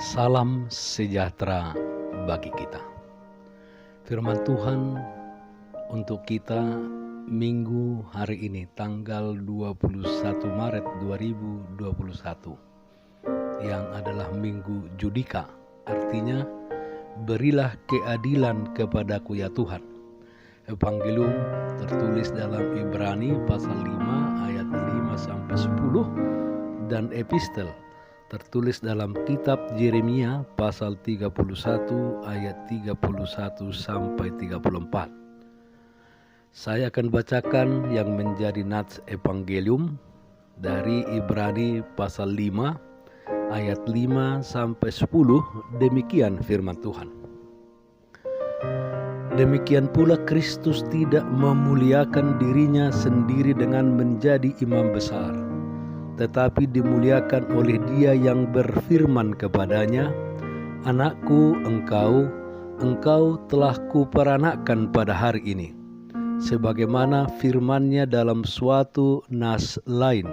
Salam sejahtera bagi kita. Firman Tuhan untuk kita minggu hari ini tanggal 21 Maret 2021 yang adalah minggu Judika, artinya berilah keadilan kepadaku ya Tuhan. Evangelium tertulis dalam Ibrani pasal 5 ayat 5-10 dan epistel tertulis dalam kitab Yeremia pasal 31 ayat 31-34. Saya akan bacakan yang menjadi nats Evangelium dari Ibrani pasal 5 ayat 5-10. Demikian firman Tuhan. Demikian pula Kristus tidak memuliakan dirinya sendiri dengan menjadi imam besar, tetapi dimuliakan oleh Dia yang berfirman kepadanya, "Anakku, engkau telah kuperanakkan pada hari ini." Sebagaimana firman-Nya dalam suatu nas lain,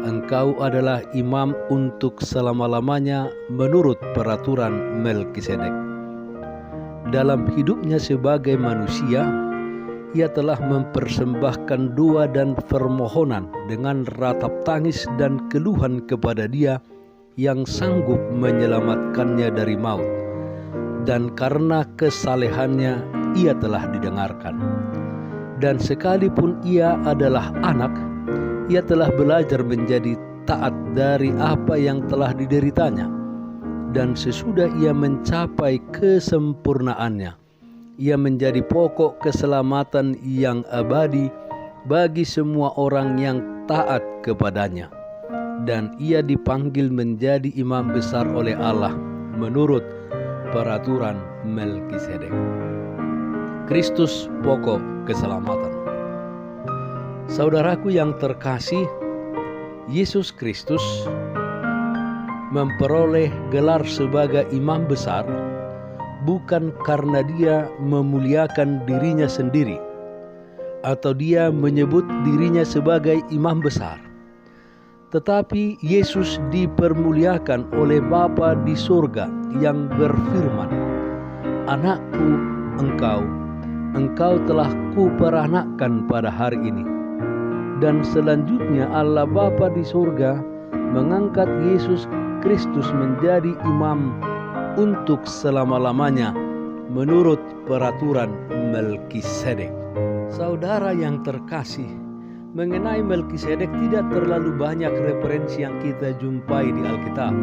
"Engkau adalah imam untuk selama-lamanya menurut peraturan Melkisedek." Dalam hidupnya sebagai manusia, Ia telah mempersembahkan doa dan permohonan dengan ratap tangis dan keluhan kepada Dia yang sanggup menyelamatkannya dari maut. Dan karena kesalehannya Ia telah didengarkan. Dan sekalipun Ia adalah anak, Ia telah belajar menjadi taat dari apa yang telah dideritanya. Dan sesudah Ia mencapai kesempurnaannya, Ia menjadi pokok keselamatan yang abadi bagi semua orang yang taat kepadanya. Dan Ia dipanggil menjadi imam besar oleh Allah menurut peraturan Melkisedek. Kristus pokok keselamatan. Saudaraku yang terkasih, Yesus Kristus memperoleh gelar sebagai imam besar bukan karena Dia memuliakan dirinya sendiri atau Dia menyebut dirinya sebagai imam besar, tetapi Yesus dipermuliakan oleh Bapa di surga yang berfirman, "Anakku, engkau telah kuperanakkan pada hari ini." Dan selanjutnya Allah Bapa di surga mengangkat Yesus Kristus menjadi imam untuk selama-lamanya menurut peraturan Melkisedek. Saudara yang terkasih, mengenai Melkisedek tidak terlalu banyak referensi yang kita jumpai di Alkitab.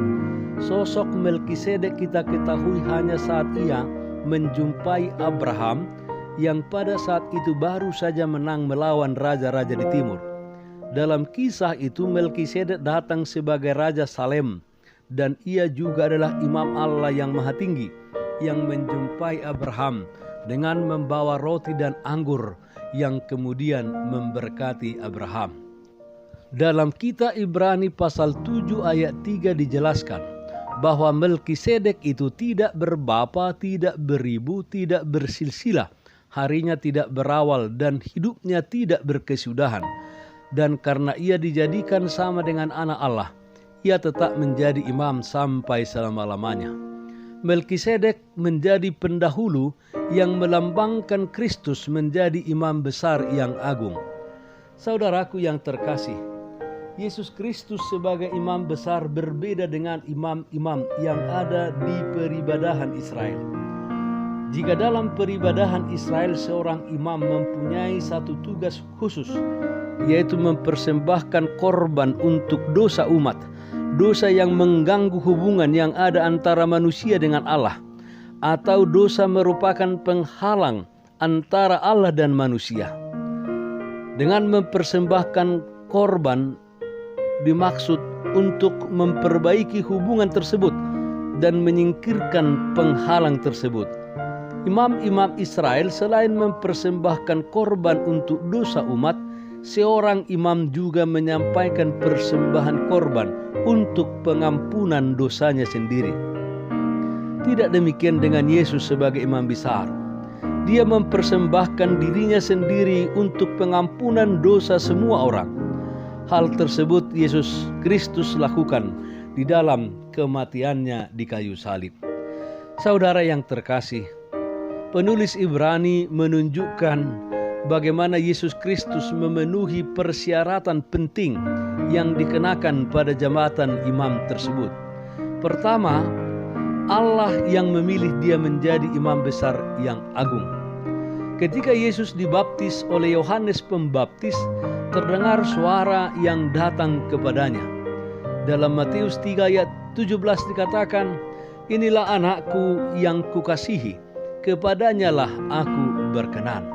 Sosok Melkisedek kita ketahui hanya saat Ia menjumpai Abraham yang pada saat itu baru saja menang melawan raja-raja di timur. Dalam kisah itu Melkisedek datang sebagai Raja Salem, dan ia juga adalah imam Allah yang maha tinggi yang menjumpai Abraham dengan membawa roti dan anggur yang kemudian memberkati Abraham. Dalam kitab Ibrani pasal 7 ayat 3 dijelaskan bahwa Melkisedek itu tidak berbapa, tidak beribu, tidak bersilsilah, harinya tidak berawal dan hidupnya tidak berkesudahan. Dan karena ia dijadikan sama dengan anak Allah, ia tetap menjadi imam sampai selama-lamanya. Melkisedek menjadi pendahulu yang melambangkan Kristus menjadi imam besar yang agung. Saudaraku yang terkasih, Yesus Kristus sebagai imam besar berbeda dengan imam-imam yang ada di peribadahan Israel. Jika dalam peribadahan Israel seorang imam mempunyai satu tugas khusus, yaitu mempersembahkan korban untuk dosa umat, dosa yang mengganggu hubungan yang ada antara manusia dengan Allah, atau dosa merupakan penghalang antara Allah dan manusia. Dengan mempersembahkan korban dimaksud untuk memperbaiki hubungan tersebut dan menyingkirkan penghalang tersebut. Imam-imam Israel selain mempersembahkan korban untuk dosa umat, seorang imam juga menyampaikan persembahan korban untuk pengampunan dosanya sendiri. Tidak demikian dengan Yesus sebagai imam besar. Dia mempersembahkan dirinya sendiri untuk pengampunan dosa semua orang. Hal tersebut Yesus Kristus lakukan di dalam kematiannya di kayu salib. Saudara yang terkasih, penulis Ibrani menunjukkan bagaimana Yesus Kristus memenuhi persyaratan penting yang dikenakan pada jabatan imam tersebut. Pertama, Allah yang memilih dia menjadi imam besar yang agung. Ketika Yesus dibaptis oleh Yohanes Pembaptis, terdengar suara yang datang kepadanya. Dalam Matius 3 ayat 17 dikatakan, "Inilah anakku yang kukasihi, kepadanyalah aku berkenan."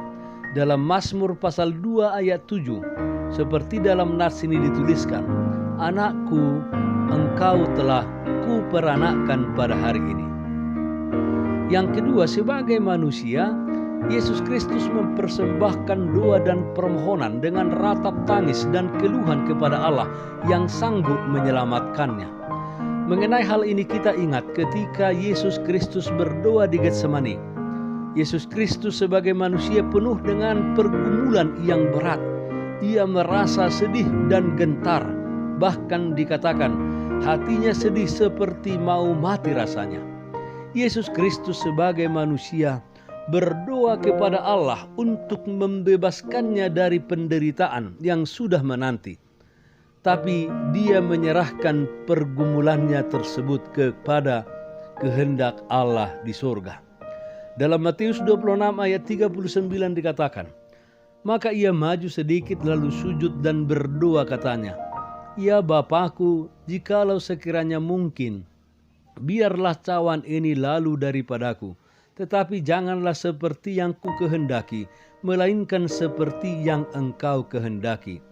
Dalam Mazmur pasal 2 ayat 7, seperti dalam nats ini dituliskan, "Anakku, engkau telah kuperanakkan pada hari ini." Yang kedua, sebagai manusia, Yesus Kristus mempersembahkan doa dan permohonan dengan ratap tangis dan keluhan kepada Allah yang sanggup menyelamatkannya. Mengenai hal ini kita ingat ketika Yesus Kristus berdoa di Getsemani. Yesus Kristus sebagai manusia penuh dengan pergumulan yang berat. Ia merasa sedih dan gentar. Bahkan dikatakan hatinya sedih seperti mau mati rasanya. Yesus Kristus sebagai manusia berdoa kepada Allah untuk membebaskannya dari penderitaan yang sudah menanti. Tapi dia menyerahkan pergumulannya tersebut kepada kehendak Allah di surga. Dalam Matius 26 ayat 39 dikatakan, "Maka ia maju sedikit lalu sujud dan berdoa katanya, 'Ya Bapakku, jikalau sekiranya mungkin, biarlah cawan ini lalu daripadaku. Tetapi janganlah seperti yang ku kehendaki, melainkan seperti yang engkau kehendaki.'"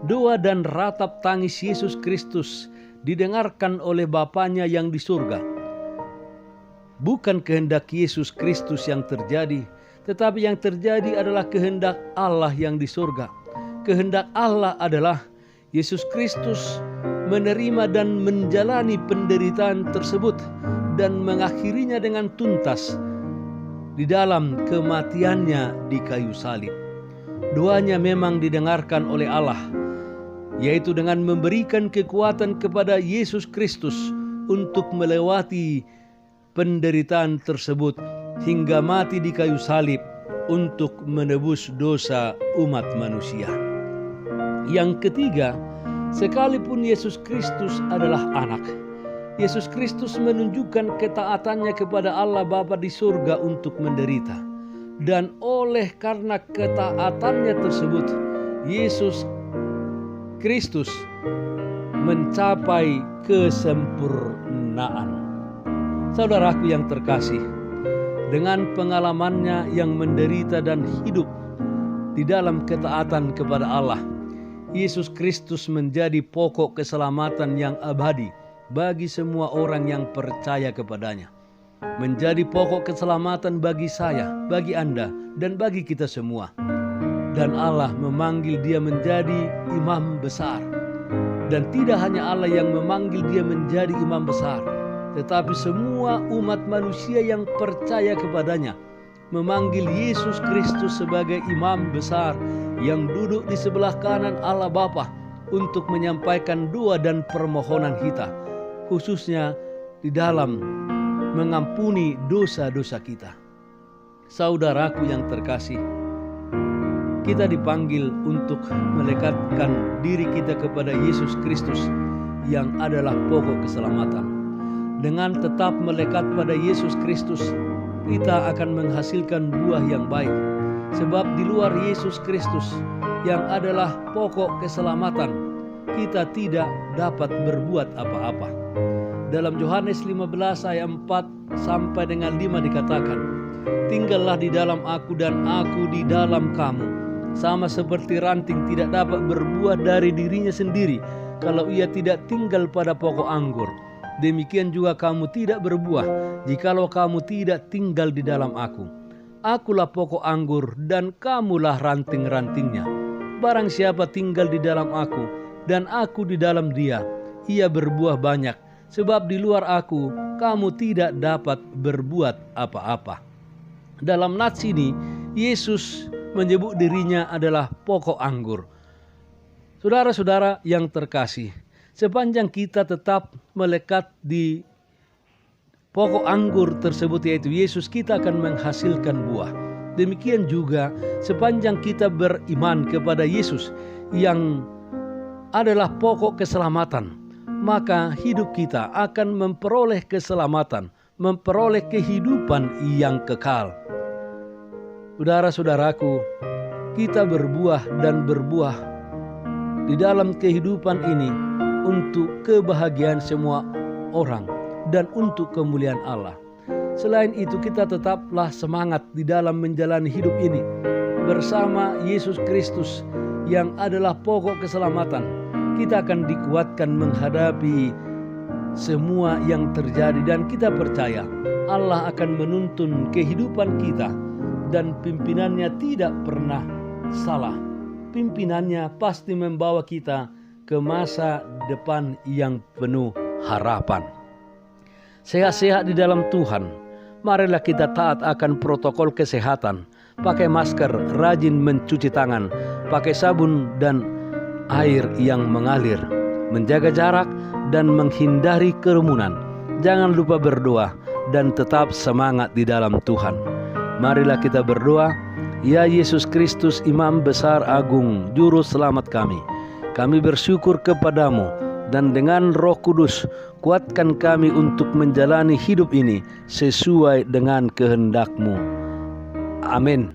Doa dan ratap tangis Yesus Kristus didengarkan oleh Bapanya yang di surga. Bukan kehendak Yesus Kristus yang terjadi, tetapi yang terjadi adalah kehendak Allah yang di surga. Kehendak Allah adalah Yesus Kristus menerima dan menjalani penderitaan tersebut dan mengakhirinya dengan tuntas di dalam kematiannya di kayu salib. Doanya memang didengarkan oleh Allah, yaitu dengan memberikan kekuatan kepada Yesus Kristus untuk melewati penderitaan tersebut hingga mati di kayu salib untuk menebus dosa umat manusia. Yang ketiga, sekalipun Yesus Kristus adalah anak, Yesus Kristus menunjukkan ketaatannya kepada Allah Bapa di surga untuk menderita. Dan oleh karena ketaatannya tersebut, Yesus Kristus mencapai kesempurnaan. Saudaraku yang terkasih, dengan pengalamannya yang menderita dan hidup di dalam ketaatan kepada Allah, Yesus Kristus menjadi pokok keselamatan yang abadi bagi semua orang yang percaya kepadanya. Menjadi pokok keselamatan bagi saya, bagi Anda, dan bagi kita semua. Dan Allah memanggil dia menjadi imam besar. Dan tidak hanya Allah yang memanggil dia menjadi imam besar, tetapi semua umat manusia yang percaya kepadanya memanggil Yesus Kristus sebagai imam besar yang duduk di sebelah kanan Allah Bapa untuk menyampaikan doa dan permohonan kita, khususnya di dalam mengampuni dosa-dosa kita. Saudaraku yang terkasih, kita dipanggil untuk melekatkan diri kita kepada Yesus Kristus yang adalah pokok keselamatan. Dengan tetap melekat pada Yesus Kristus, kita akan menghasilkan buah yang baik. Sebab di luar Yesus Kristus yang adalah pokok keselamatan, kita tidak dapat berbuat apa-apa. Dalam Yohanes 15 ayat 4 sampai dengan 5 dikatakan, "Tinggallah di dalam aku dan aku di dalam kamu. Sama seperti ranting tidak dapat berbuah dari dirinya sendiri kalau ia tidak tinggal pada pokok anggur. Demikian juga kamu tidak berbuah jikalau kamu tidak tinggal di dalam aku. Akulah pokok anggur dan kamulah ranting-rantingnya. Barang siapa tinggal di dalam aku dan aku di dalam dia, ia berbuah banyak. Sebab di luar aku, kamu tidak dapat berbuat apa-apa." Dalam nats ini, Yesus menyebut dirinya adalah pokok anggur. Saudara-saudara yang terkasih, Sepanjang kita tetap melekat di pokok anggur tersebut, yaitu Yesus, kita akan menghasilkan buah. Demikian juga sepanjang kita beriman kepada Yesus yang adalah pokok keselamatan, maka hidup kita akan memperoleh keselamatan, memperoleh kehidupan yang kekal. Saudara-saudaraku, kita berbuah dan berbuah di dalam kehidupan ini untuk kebahagiaan semua orang dan untuk kemuliaan Allah. Selain itu, kita tetaplah semangat di dalam menjalani hidup ini bersama Yesus Kristus yang adalah pokok keselamatan. Kita akan dikuatkan menghadapi semua yang terjadi, dan kita percaya Allah akan menuntun kehidupan kita, dan pimpinannya tidak pernah salah. Pimpinannya pasti membawa kita ke masa depan yang penuh harapan. Sehat-sehat di dalam Tuhan. Marilah kita taat akan protokol kesehatan. Pakai masker, rajin mencuci tangan, pakai sabun dan air yang mengalir, menjaga jarak dan menghindari kerumunan. Jangan lupa berdoa dan tetap semangat di dalam Tuhan. Marilah kita berdoa. Ya Yesus Kristus, Imam Besar Agung, Juru Selamat kami bersyukur kepadamu, dan dengan Roh Kudus kuatkan kami untuk menjalani hidup ini sesuai dengan kehendak-Mu. Amin.